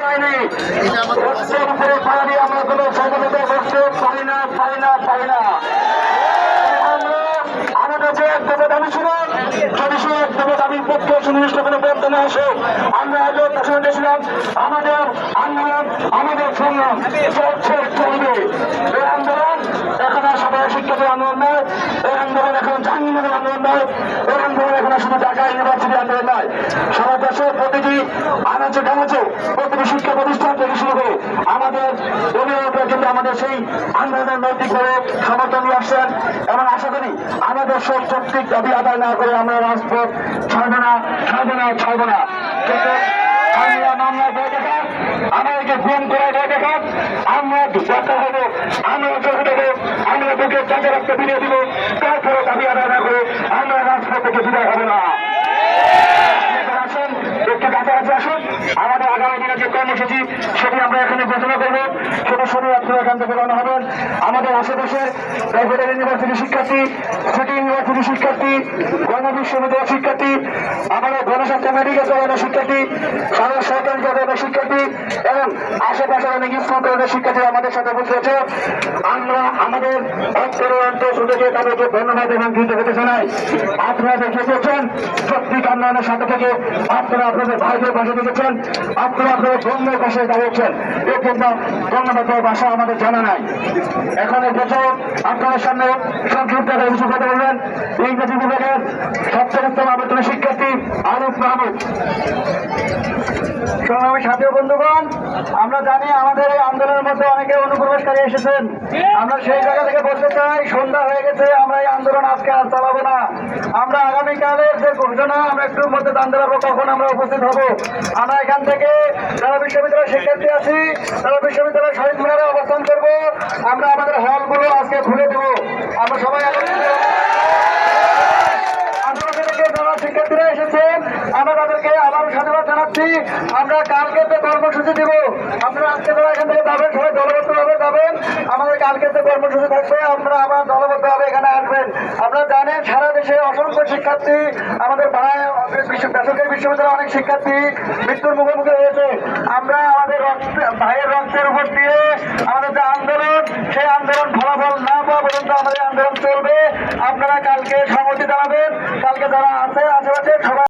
হয়নি। উৎসব করে পারি আমরা কোনো সহযোগিতা করতে পারি না। আমাদের যে একদম দাবি ছিল, যদি সে একদম দাবির পক্ষে সুনির্দিষ্ট কোনো বক্তব্য আসে, আমরা আগে ঘোষণা দিয়েছিলাম আমাদের আন্দোলন, আমাদের সংগ্রাম চলবে। এই আন্দোলন এখন আর সাধারণ শিক্ষকের আন্দোলন নয়, এই আন্দোলন এখন জাহাঙ্গীরের আন্দোলন নয়, এই আন্দোলন এখন শুধু ঢাকা ইউনিভার্সিটির আন্দোলন নয়, সারা দেশের প্রতিটি আনাচে কানাচে প্রতিটি শিক্ষা প্রতিষ্ঠান থেকে শুরু করে আমাদের অভিভাবকরা কিন্তু আমাদের সেই আন্দোলনের নৈতিকভাবে সমর্থন নিয়ে আসছেন এবং আশা করি আমাদের সব যৌক্তিক দাবি আদায় না করে আমরা রাজপথ ছাড়ব না। কিন্তু আমরা মামলা বই দেখান, আমাদেরকে গুম করা বই দেখান, আমরা দরকার হবো, আমরা চোখ দেবো, আমরা বুকে চাঁদে রাখতে ফিরিয়ে দিব, তারপরে দাবি আদায় না করে আমরা রাজপথ থেকে বিদায় হবো না। একটু কাছাকাছি আসুন, আমাদের আগামী দিনের যে কর্মসূচি সেটি আমরা এখানে ঘোষণা করবো, সেটা শুনে আপনারা এখান থেকে রওনা হবেন। আমাদের আশেপাশের প্রাইভেট ইউনিভার্সিটি শিক্ষার্থী, সিটি ইউনিভার্সিটি শিক্ষার্থী, গণবিশ্ববিদ্যালয় শিক্ষার্থী, আমাদের গণস্বাস্থ্য মেডিকেল কলেজের শিক্ষার্থী, সারা সরকারি কলেজের শিক্ষার্থী এবং আশেপাশের অনেক স্কুল কলেজের শিক্ষার্থী আমাদের সাথে বসেছে। আমরা আমাদের অন্তরে সুযোগে তাদেরকে ধন্যবাদ এবং কৃতজ্ঞতা জানাই। আপনারা দেখেছেন শক্তি আন্দোলনের সাথে থেকে আপনারা আপনাদের ভাইদের পাশে দেখেছেন, আপনারা আপনাদের বন্ধুর পাশে দাঁড়িয়েছেন, এর জন্য ধন্যবাদের ভাষা আমাদের জানা নাই। এখন এই বছর আপনাদের সামনে সংক্ষিপ্ত কিছু কথা বলবেন ইংরেজি বিভাগের সপ্তম আবেদনের শিক্ষার্থী আরিফ মাহমুদ। সংগ্রামী সাথী বন্ধুগণ, আমরা জানি আমাদের এই আন্দোলনের মধ্যে অনেকে অনুপ্রবেশকারী এসেছেন। আমরা সেই জায়গা থেকে বলতে চাই, সন্ধ্যা হয়ে গেছে, আমরা এই আন্দোলন আজকে আর চালাবো না। আমরা আগামীকালের যে ঘোষণা আমরা একটুর মধ্যে জানতে পারবো কখন আমরা উপস্থিত হব। আমরা এখান থেকে যারা বিশ্ববিদ্যালয়ের শিক্ষার্থী আছি, যারা বিশ্ববিদ্যালয়ের শহীদ মিনারে অবস্থান করবো, আমরা আমাদের হলগুলো আজকে খুলে দেবো। আমরা সবাই যারা শিক্ষার্থীরা এসেছেন আমরা তাদেরকে আবারও সাধুবাদ জানাচ্ছি। আমরা কালকে যে কর্মসূচি দিব, আপনারা আজকে যারা এখান থেকে যাবেন সবাই দলবদ্ধভাবে যাবেন। আমাদের কালকে যে কর্মসূচি থাকবে আপনারা আবার দলবদ্ধভাবে এখানে আসবেন। আপনারা জানেন সারা দেশে অসংখ্য শিক্ষার্থী, আমাদের বেসরকারি বিশ্ববিদ্যালয়ে অনেক শিক্ষার্থী মৃত্যুর মুখোমুখি হয়েছে। আমরা আমাদের ভাইয়ের রক্তের উপর দিয়ে আমাদের যে আন্দোলন, সেই আন্দোলন ফলাফল না পাওয়া পর্যন্ত আমাদের আন্দোলন চলবে। আপনারা কালকে সংহতি জানাবেন। কালকে যারা আছে আশেপাশে সবাই